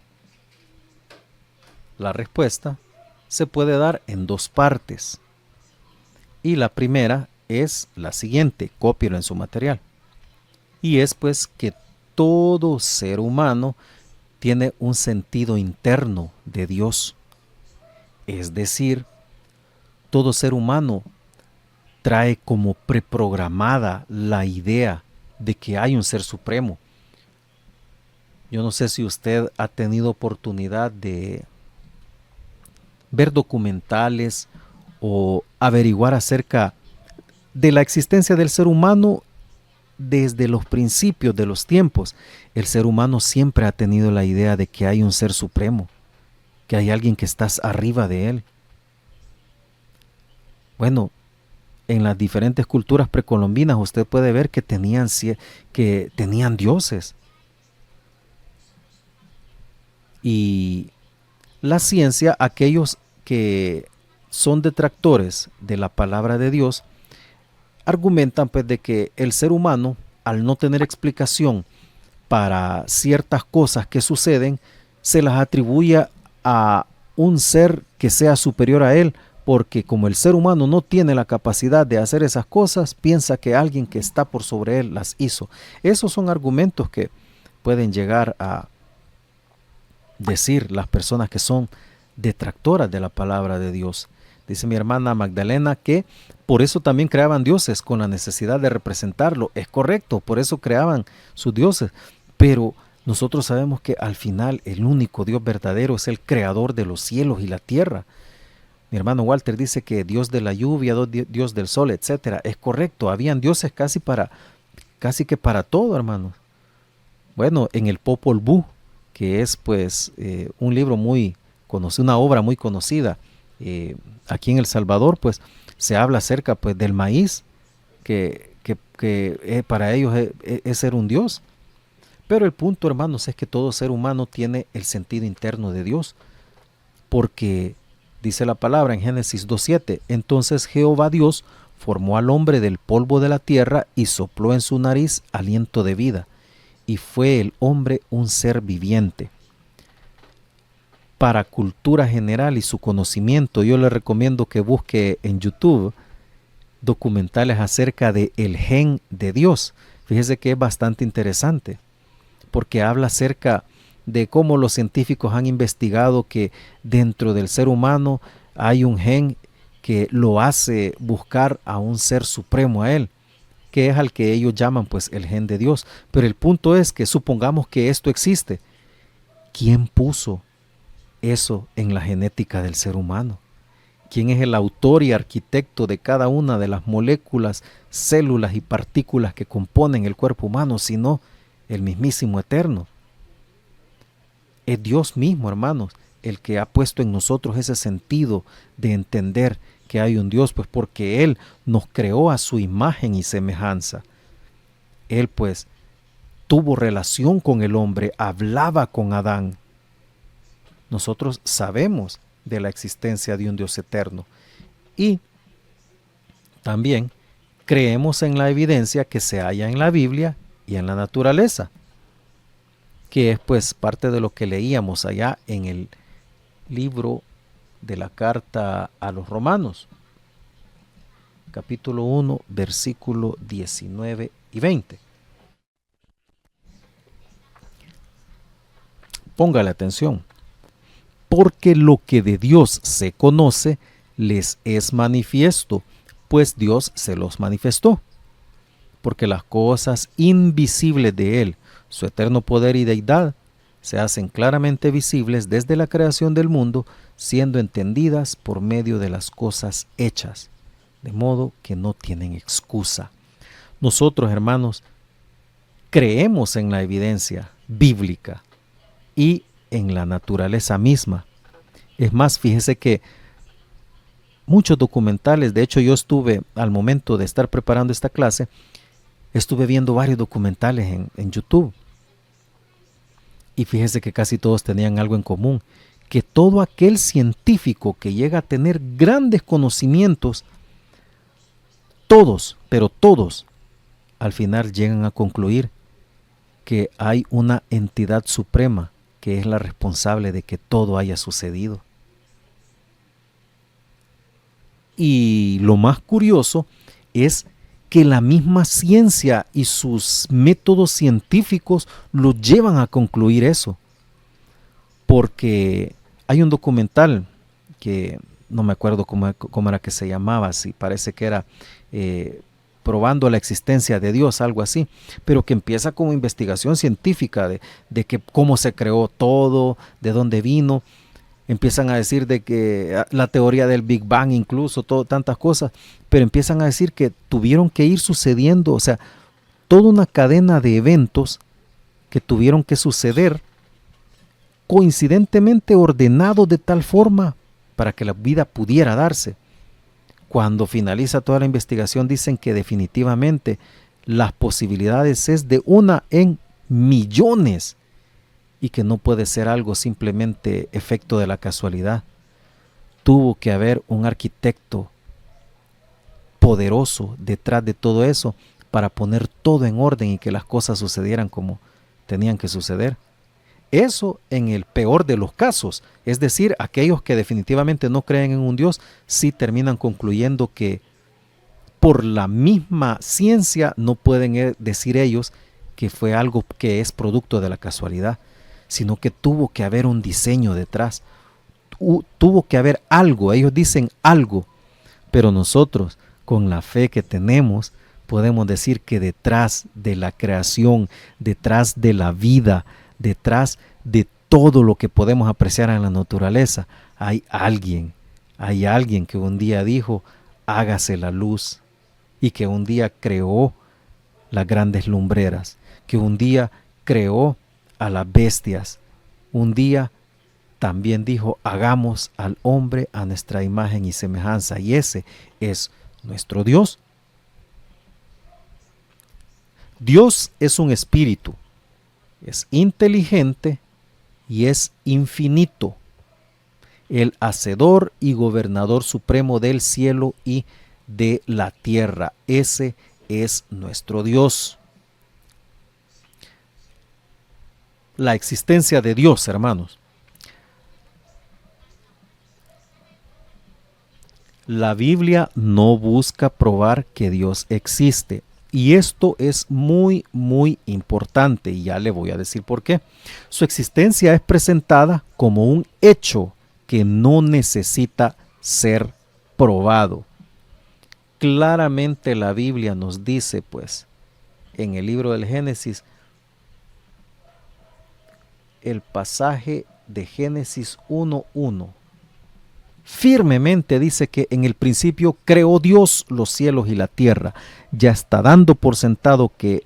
La respuesta se puede dar en dos partes. Y la primera es la siguiente, cópielo en su material. Y es pues que todo ser humano tiene un sentido interno de Dios. Es decir, todo ser humano trae como preprogramada la idea de que hay un ser supremo. Yo no sé si usted ha tenido oportunidad de ver documentales o averiguar acerca de la existencia del ser humano desde los principios de los tiempos. El ser humano siempre ha tenido la idea de que hay un ser supremo, que hay alguien que está arriba de él. Bueno, en las diferentes culturas precolombinas usted puede ver que tenían dioses. Y la ciencia, aquellos que son detractores de la palabra de Dios, argumentan pues de que el ser humano, al no tener explicación para ciertas cosas que suceden, se las atribuye a un ser que sea superior a él, porque como el ser humano no tiene la capacidad de hacer esas cosas, piensa que alguien que está por sobre él las hizo. Esos son argumentos que pueden llegar a decir las personas que son detractoras de la palabra de Dios. Dice mi hermana Magdalena que por eso también creaban dioses, con la necesidad de representarlo. Es correcto, por eso creaban sus dioses. Pero nosotros sabemos que al final el único Dios verdadero es el creador de los cielos y la tierra. Mi hermano Walter dice que Dios de la lluvia, Dios del sol, etcétera. Es correcto, habían dioses casi que para todo, hermanos. Bueno, en el Popol Vuh, que es pues un libro muy conocido, una obra muy conocida aquí en El Salvador, pues se habla acerca pues del maíz, que para ellos es ser un Dios. Pero el punto, hermanos, es que todo ser humano tiene el sentido interno de Dios, porque dice la palabra en Génesis 2:7, entonces Jehová Dios formó al hombre del polvo de la tierra y sopló en su nariz aliento de vida, y fue el hombre un ser viviente. Para cultura general y su conocimiento, yo le recomiendo que busque en YouTube documentales acerca de el gen de Dios. Fíjese que es bastante interesante, porque habla acerca de cómo los científicos han investigado que dentro del ser humano hay un gen que lo hace buscar a un ser supremo, a él, que es al que ellos llaman pues el gen de Dios. Pero el punto es que supongamos que esto existe. ¿Quién puso eso en la genética del ser humano? ¿Quién es el autor y arquitecto de cada una de las moléculas, células y partículas que componen el cuerpo humano, sino el mismísimo Eterno? Es Dios mismo, hermanos, el que ha puesto en nosotros ese sentido de entender que hay un Dios, pues porque Él nos creó a su imagen y semejanza. Él pues tuvo relación con el hombre, hablaba con Adán. Nosotros sabemos de la existencia de un Dios eterno y también creemos en la evidencia que se halla en la Biblia y en la naturaleza, que es pues parte de lo que leíamos allá en el libro de la carta a los Romanos, capítulo 1, versículo 19 y 20. Póngale atención. Porque lo que de Dios se conoce les es manifiesto, pues Dios se los manifestó. porque las cosas invisibles de Él, su eterno poder y deidad, se hacen claramente visibles desde la creación del mundo, siendo entendidas por medio de las cosas hechas, de modo que no tienen excusa. Nosotros, hermanos, creemos en la evidencia bíblica y en la naturaleza misma. Es más, fíjese que muchos documentales, de hecho yo estuve, al momento de estar preparando esta clase, estuve viendo varios documentales en YouTube. Y fíjese que casi todos tenían algo en común, que todo aquel científico que llega a tener grandes conocimientos, todos, pero todos, al final llegan a concluir que hay una entidad suprema que es la responsable de que todo haya sucedido. Y lo más curioso es que la misma ciencia y sus métodos científicos lo llevan a concluir eso. Porque hay un documental que no me acuerdo cómo era que se llamaba, si parece que era probando la existencia de Dios, algo así, pero que empieza como investigación científica de que cómo se creó todo, de dónde vino. Empiezan a decir de que la teoría del Big Bang, incluso tantas cosas, pero empiezan a decir que tuvieron que ir sucediendo, o sea, toda una cadena de eventos que tuvieron que suceder coincidentemente ordenados de tal forma para que la vida pudiera darse. Cuando finaliza toda la investigación dicen que definitivamente las posibilidades es de 1 en millones y que no puede ser algo simplemente efecto de la casualidad. Tuvo que haber un arquitecto poderoso detrás de todo eso para poner todo en orden y que las cosas sucedieran como tenían que suceder. Eso en el peor de los casos, es decir, aquellos que definitivamente no creen en un Dios, sí terminan concluyendo que por la misma ciencia no pueden decir ellos que fue algo que es producto de la casualidad, sino que tuvo que haber un diseño detrás, tuvo que haber algo, ellos dicen algo, pero nosotros con la fe que tenemos podemos decir que detrás de la creación, detrás de la vida, detrás de todo lo que podemos apreciar en la naturaleza, hay alguien que un día dijo, hágase la luz, y que un día creó las grandes lumbreras, que un día creó a las bestias, un día también dijo, hagamos al hombre a nuestra imagen y semejanza, y ese es nuestro Dios. Dios es un espíritu, es inteligente y es infinito, el hacedor y gobernador supremo del cielo y de la tierra. Ese es nuestro Dios. La existencia de Dios, hermanos. La Biblia no busca probar que Dios existe. Y esto es muy, muy importante y ya le voy a decir por qué. Su existencia es presentada como un hecho que no necesita ser probado. Claramente la Biblia nos dice, pues, en el libro del Génesis, el pasaje de Génesis 1:1. Firmemente dice que en el principio creó Dios los cielos y la tierra. Ya está dando por sentado que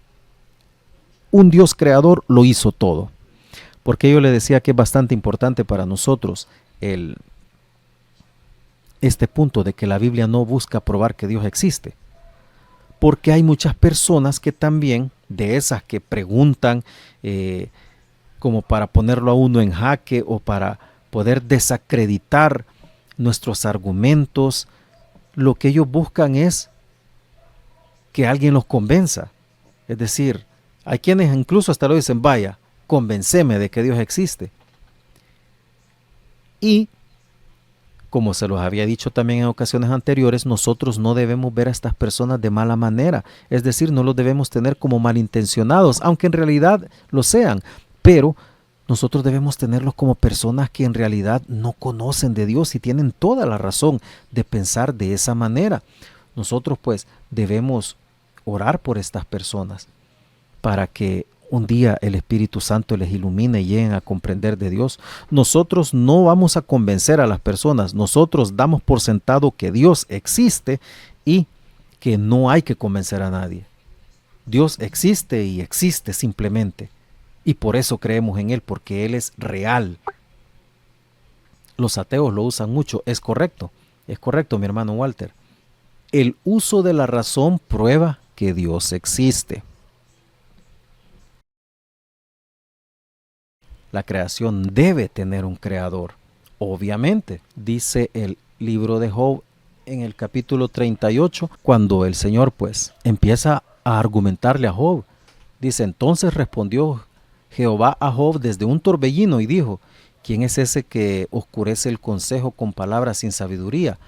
un Dios creador lo hizo todo. Porque yo le decía que es bastante importante para nosotros este punto de que la Biblia no busca probar que Dios existe. Porque hay muchas personas que también, de esas que preguntan como para ponerlo a uno en jaque o para poder desacreditar nuestros argumentos, lo que ellos buscan es que alguien los convenza. Es decir, hay quienes incluso hasta lo dicen, vaya, convénceme de que Dios existe. Y, como se los había dicho también en ocasiones anteriores, nosotros no debemos ver a estas personas de mala manera. Es decir, no los debemos tener como malintencionados, aunque en realidad lo sean. Pero nosotros debemos tenerlos como personas que en realidad no conocen de Dios y tienen toda la razón de pensar de esa manera. Nosotros pues debemos orar por estas personas para que un día el Espíritu Santo les ilumine y lleguen a comprender de Dios. Nosotros no vamos a convencer a las personas, nosotros damos por sentado que Dios existe y que no hay que convencer a nadie. Dios existe y existe simplemente. Y por eso creemos en Él, porque Él es real. Los ateos lo usan mucho, es correcto, mi hermano Walter. El uso de la razón prueba que Dios existe. La creación debe tener un creador, obviamente, dice el libro de Job en el capítulo 38, cuando el Señor pues empieza a argumentarle a Job. Dice, entonces respondió Jehová a Job desde un torbellino y dijo, ¿quién es ese que oscurece el consejo con palabras sin sabiduría?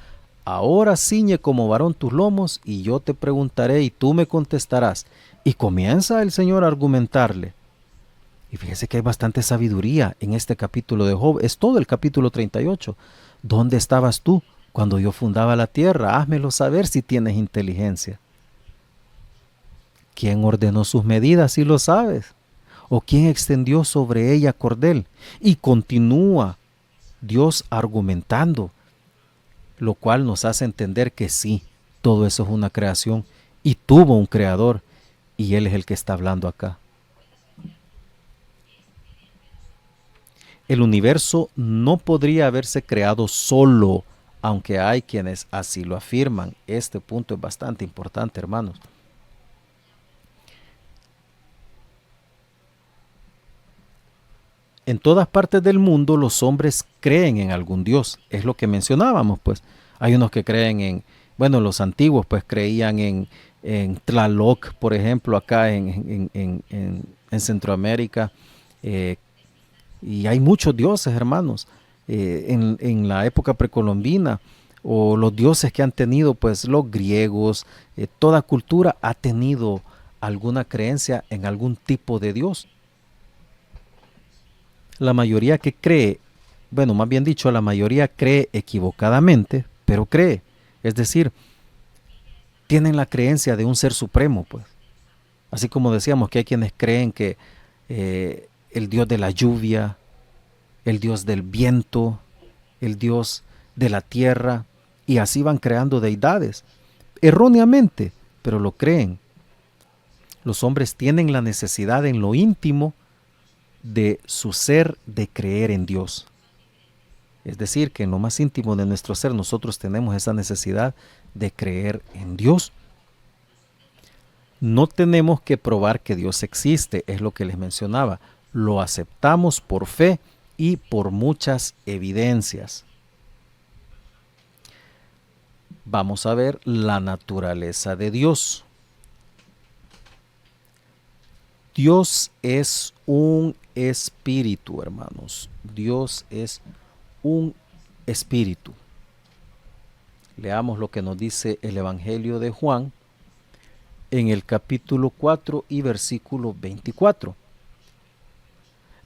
Ahora ciñe como varón tus lomos y yo te preguntaré y tú me contestarás. Y comienza el Señor a argumentarle. Y fíjese que hay bastante sabiduría en este capítulo de Job. Es todo el capítulo 38. ¿Dónde estabas tú cuando yo fundaba la tierra? Házmelo saber si tienes inteligencia. ¿Quién ordenó sus medidas si lo sabes? ¿O quién extendió sobre ella cordel? Y continúa Dios argumentando, lo cual nos hace entender que sí, todo eso es una creación y tuvo un creador y Él es el que está hablando acá. El universo no podría haberse creado solo, aunque hay quienes así lo afirman. Este punto es bastante importante, hermanos. En todas partes del mundo los hombres creen en algún Dios. Es lo que mencionábamos, pues. Hay unos que creen en, bueno, los antiguos pues creían en Tlaloc, por ejemplo, acá en Centroamérica. Y hay muchos dioses, hermanos, en la época precolombina, o los dioses que han tenido, pues los griegos, toda cultura ha tenido alguna creencia en algún tipo de Dios. La mayoría que cree, bueno, más bien dicho, la mayoría cree equivocadamente, pero cree. Es decir, tienen la creencia de un ser supremo, pues. Así como decíamos que hay quienes creen que el Dios de la lluvia, el Dios del viento, el Dios de la tierra, y así van creando deidades, erróneamente, pero lo creen. Los hombres tienen la necesidad en lo íntimo de su ser de creer en Dios. Es decir, que en lo más íntimo de nuestro ser nosotros tenemos esa necesidad de creer en Dios. No tenemos que probar que Dios existe, es lo que les mencionaba. Lo aceptamos por fe y por muchas evidencias. Vamos a ver la naturaleza de Dios. Dios es un espíritu, hermanos. Dios es un espíritu. Leamos lo que nos dice el Evangelio de Juan en el capítulo 4 y versículo 24.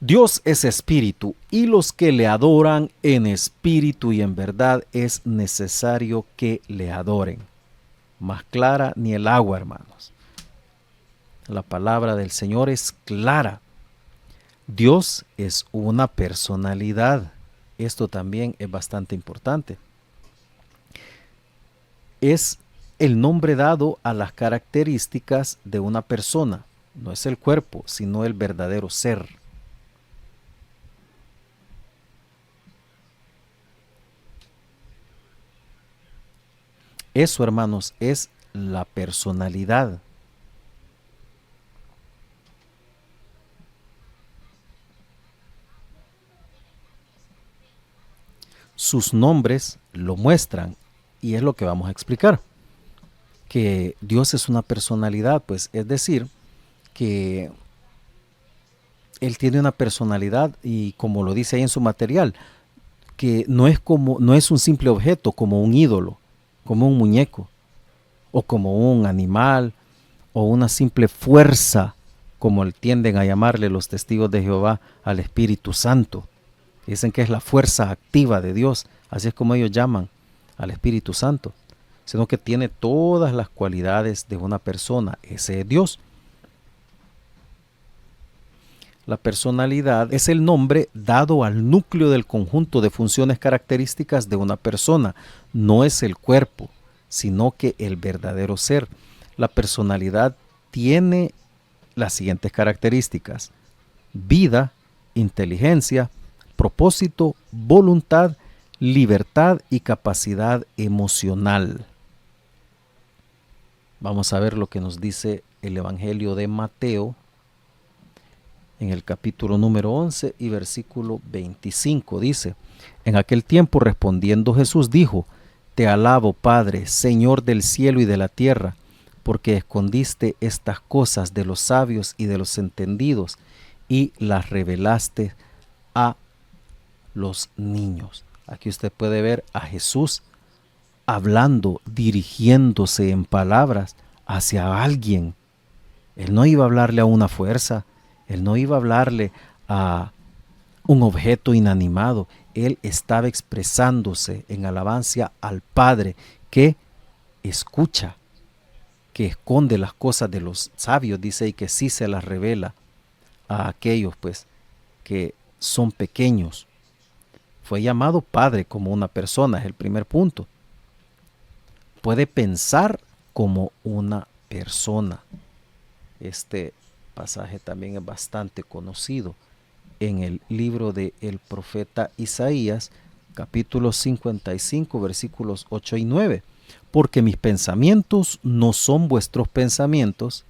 Dios es espíritu y los que le adoran en espíritu y en verdad es necesario que le adoren. Más clara ni el agua, hermanos. La palabra del Señor es clara. Dios es una personalidad. Esto también es bastante importante. Es el nombre dado a las características de una persona. No es el cuerpo, sino el verdadero ser. Eso, hermanos, es la personalidad. Sus nombres lo muestran y es lo que vamos a explicar. Que Dios es una personalidad, pues es decir, que Él tiene una personalidad y como lo dice ahí en su material, que no es un simple objeto como un ídolo, como un muñeco, o como un animal, o una simple fuerza, como tienden a llamarle los testigos de Jehová al Espíritu Santo. Dicen que es la fuerza activa de Dios, así es como ellos llaman al Espíritu Santo, sino que tiene todas las cualidades de una persona. Ese es Dios. La personalidad es el nombre dado al núcleo del conjunto de funciones características de una persona. No es el cuerpo, sino que el verdadero ser. La personalidad tiene las siguientes características: vida, inteligencia, propósito, voluntad, libertad y capacidad emocional. Vamos a ver lo que nos dice el Evangelio de Mateo en el capítulo número 11 y versículo 25. Dice: en aquel tiempo respondiendo Jesús dijo: te alabo, Padre, Señor del cielo y de la tierra, porque escondiste estas cosas de los sabios y de los entendidos y las revelaste a los niños. Aquí usted puede ver a Jesús hablando, dirigiéndose en palabras hacia alguien. Él no iba a hablarle a una fuerza, él no iba a hablarle a un objeto inanimado. Él estaba expresándose en alabanza al Padre que escucha, que esconde las cosas de los sabios, dice, y que sí se las revela a aquellos pues que son pequeños. Fue llamado Padre como una persona, es el primer punto. Puede pensar como una persona. Este pasaje también es bastante conocido en el libro del profeta Isaías, capítulo 55, versículos 8 y 9. Porque mis pensamientos no son vuestros pensamientos,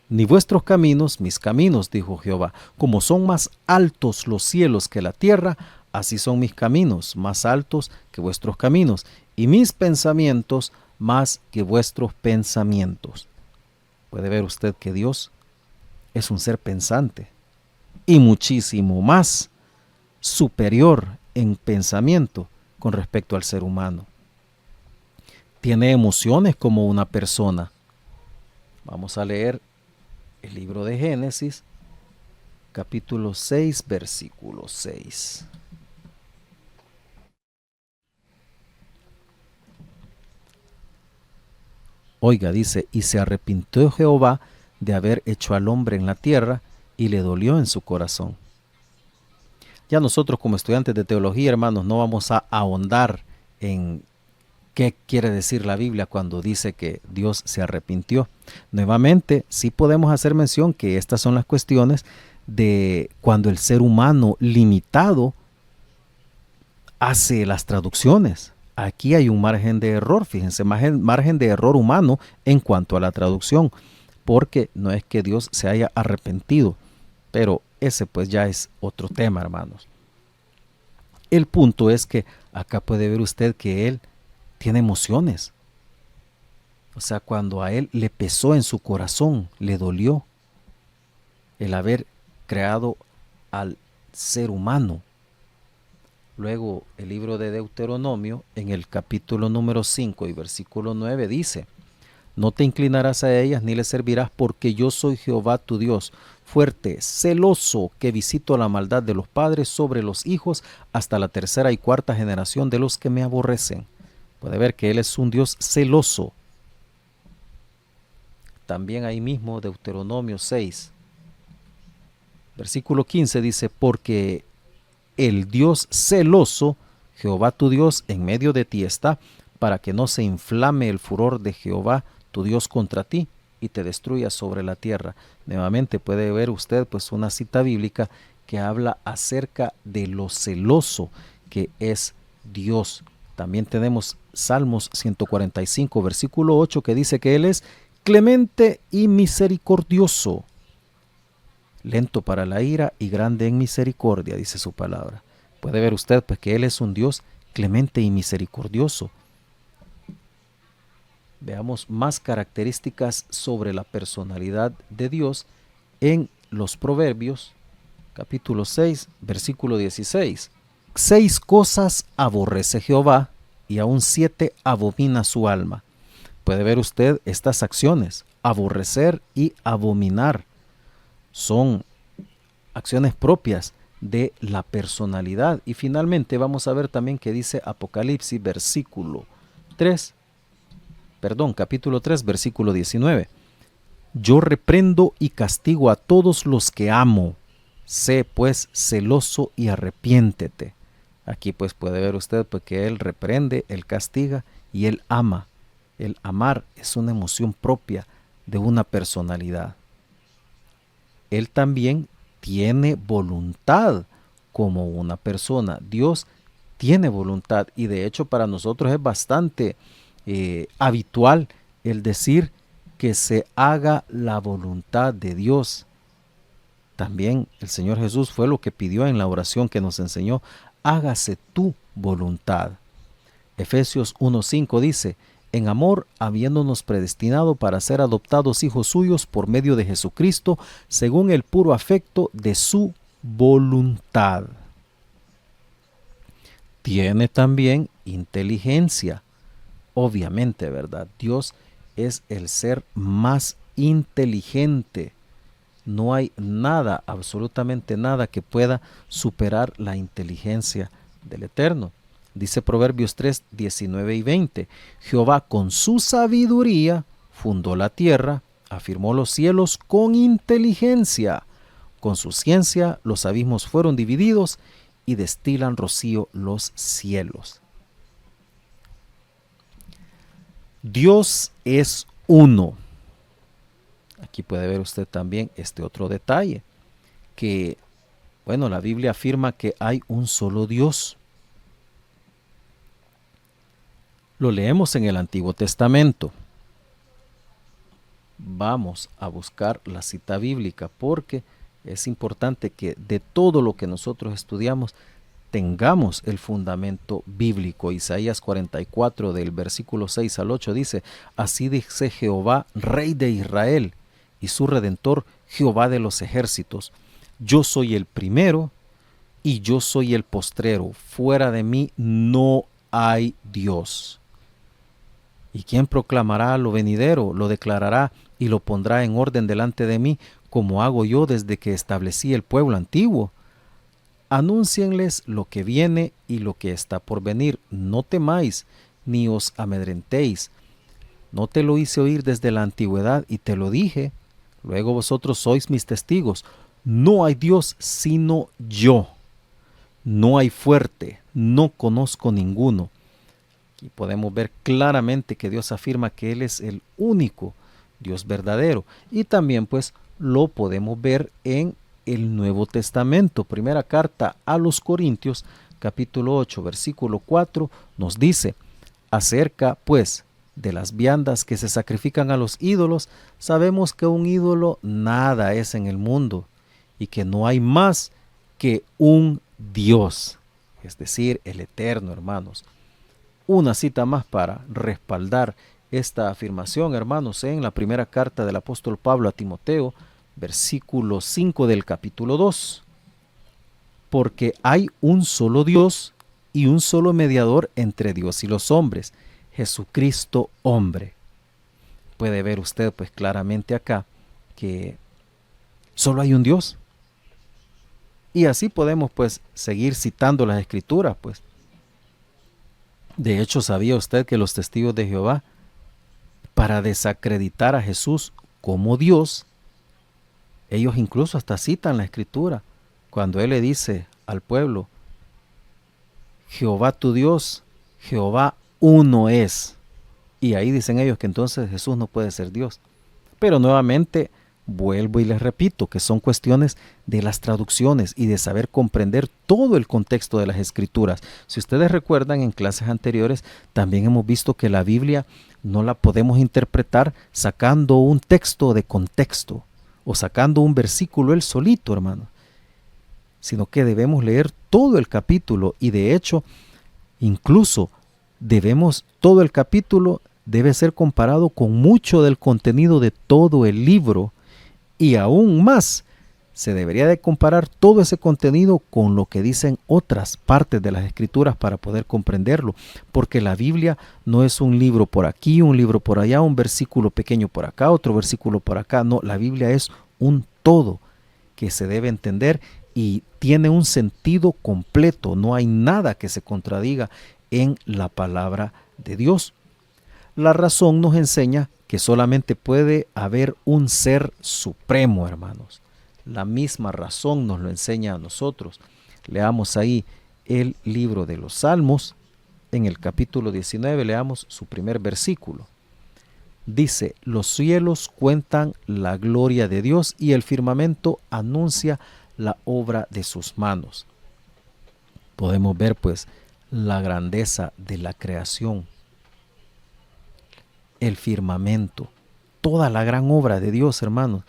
ni vuestros caminos mis caminos, dijo Jehová. Como son más altos los cielos que la tierra, así son mis caminos más altos que vuestros caminos, y mis pensamientos más que vuestros pensamientos. Puede ver usted que Dios es un ser pensante y muchísimo más superior en pensamiento con respecto al ser humano. Tiene emociones como una persona. Vamos a leer el libro de Génesis, capítulo 6, versículo 6. Oiga, dice: y se arrepintió Jehová de haber hecho al hombre en la tierra, y le dolió en su corazón. Ya nosotros como estudiantes de teología, hermanos, no vamos a ahondar en qué quiere decir la Biblia cuando dice que Dios se arrepintió. Nuevamente, sí podemos hacer mención que estas son las cuestiones de cuando el ser humano limitado hace las traducciones. Aquí hay un margen de error, fíjense, margen de error humano en cuanto a la traducción, porque no es que Dios se haya arrepentido, pero ese pues ya es otro tema, hermanos. El punto es que acá puede ver usted que Él tiene emociones. O sea, cuando a Él le pesó en su corazón, le dolió el haber creado al ser humano. Luego el libro de Deuteronomio, en el capítulo número 5 y versículo 9 dice: no te inclinarás a ellas ni les servirás, porque yo soy Jehová tu Dios, fuerte, celoso, que visito la maldad de los padres sobre los hijos hasta la tercera y cuarta generación de los que me aborrecen. Puede ver que Él es un Dios celoso. También ahí mismo Deuteronomio 6, versículo 15 dice: porque el Dios celoso, Jehová tu Dios, en medio de ti está, para que no se inflame el furor de Jehová tu Dios contra ti y te destruya sobre la tierra. Nuevamente puede ver usted pues una cita bíblica que habla acerca de lo celoso que es Dios. También tenemos Salmos 145, versículo 8, que dice que Él es clemente y misericordioso, lento para la ira y grande en misericordia, dice su palabra. Puede ver usted pues que Él es un Dios clemente y misericordioso. Veamos más características sobre la personalidad de Dios en los Proverbios, capítulo 6, versículo 16. 6 cosas aborrece Jehová, y aún 7 abomina su alma. Puede ver usted estas acciones: aborrecer y abominar. Son acciones propias de la personalidad. Y finalmente vamos a ver también que dice Apocalipsis, versículo 3. capítulo 3, versículo 19. Yo reprendo y castigo a todos los que amo. Sé pues celoso y arrepiéntete. Aquí pues puede ver usted pues, que Él reprende, Él castiga y Él ama. El amar es una emoción propia de una personalidad. Él también tiene voluntad como una persona. Dios tiene voluntad y de hecho para nosotros es bastante habitual el decir que se haga la voluntad de Dios. También el Señor Jesús fue lo que pidió en la oración que nos enseñó: hágase tu voluntad. Efesios 1:5 dice: en amor, habiéndonos predestinado para ser adoptados hijos suyos por medio de Jesucristo, según el puro afecto de su voluntad. Tiene también inteligencia. Obviamente, ¿verdad? Dios es el ser más inteligente. No hay nada, absolutamente nada, que pueda superar la inteligencia del Eterno. Dice Proverbios 3, 19 y 20. Jehová con su sabiduría fundó la tierra, afirmó los cielos con inteligencia. Con su ciencia los abismos fueron divididos y destilan rocío los cielos. Dios es uno. Aquí puede ver usted también este otro detalle, que, bueno, la Biblia afirma que hay un solo Dios. Lo leemos en el Antiguo Testamento. Vamos a buscar la cita bíblica porque es importante que de todo lo que nosotros estudiamos tengamos el fundamento bíblico. Isaías 44 del versículo 6 al 8 dice: así dice Jehová, Rey de Israel, y su Redentor, Jehová de los ejércitos: yo soy el primero y yo soy el postrero, fuera de mí no hay Dios. ¿Y quién proclamará lo venidero? Lo declarará y lo pondrá en orden delante de mí, como hago yo desde que establecí el pueblo antiguo. Anúncienles lo que viene y lo que está por venir. No temáis, ni os amedrentéis. No te lo hice oír desde la antigüedad y te lo dije. Luego vosotros sois mis testigos. No hay Dios sino yo. No hay fuerte, no conozco ninguno. Aquí podemos ver claramente que Dios afirma que Él es el único Dios verdadero. Y también pues lo podemos ver en el Nuevo Testamento. Primera carta a los Corintios, capítulo 8, versículo 4, nos dice: acerca pues de las viandas que se sacrifican a los ídolos, sabemos que un ídolo nada es en el mundo y que no hay más que un Dios, es decir, el Eterno, hermanos. Una cita más para respaldar esta afirmación, hermanos, en la primera carta del apóstol Pablo a Timoteo, versículo 5 del capítulo 2. Porque hay un solo Dios y un solo mediador entre Dios y los hombres, Jesucristo hombre. Puede ver usted pues claramente acá que solo hay un Dios. Y así podemos pues seguir citando las escrituras pues. De hecho, ¿sabía usted que los testigos de Jehová, para desacreditar a Jesús como Dios, ellos incluso hasta citan la escritura cuando Él le dice al pueblo: Jehová tu Dios, Jehová uno es? Y ahí dicen ellos que entonces Jesús no puede ser Dios. Pero nuevamente vuelvo y les repito que son cuestiones de las traducciones y de saber comprender todo el contexto de las escrituras. Si ustedes recuerdan, en clases anteriores también hemos visto que la Biblia no la podemos interpretar sacando un texto de contexto o sacando un versículo él solito, hermano, sino que debemos leer todo el capítulo y de hecho incluso todo el capítulo debe ser comparado con mucho del contenido de todo el libro. Y aún más, se debería de comparar todo ese contenido con lo que dicen otras partes de las escrituras para poder comprenderlo, porque la Biblia no es un libro por aquí, un libro por allá, un versículo pequeño por acá, otro versículo por acá. No, la Biblia es un todo que se debe entender y tiene un sentido completo. No hay nada que se contradiga en la palabra de Dios. La razón nos enseña que solamente puede haber un ser supremo, hermanos. La misma razón nos lo enseña a nosotros. Leamos ahí el libro de los Salmos, en el capítulo 19, leamos su primer versículo. Dice, los cielos cuentan la gloria de Dios y el firmamento anuncia la obra de sus manos. Podemos ver pues la grandeza de la creación, el firmamento, toda la gran obra de Dios, hermanos.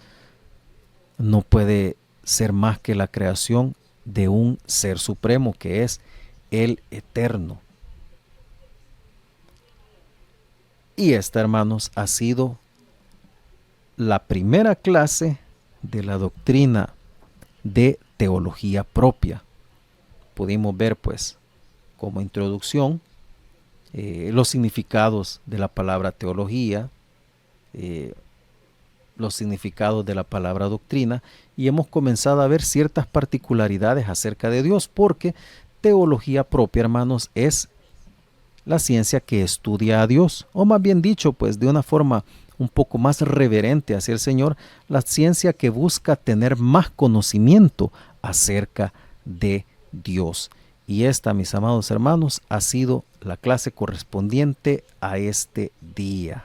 No puede ser más que la creación de un ser supremo que es el eterno. Y esta, hermanos, ha sido la primera clase de la doctrina de teología propia. Pudimos ver, pues, como introducción, los significados de la palabra teología, los significados de la palabra doctrina, y hemos comenzado a ver ciertas particularidades acerca de Dios, porque teología propia, hermanos, es la ciencia que estudia a Dios, o más bien dicho, pues de una forma un poco más reverente hacia el Señor, la ciencia que busca tener más conocimiento acerca de Dios. Y esta, mis amados hermanos, ha sido la clase correspondiente a este día.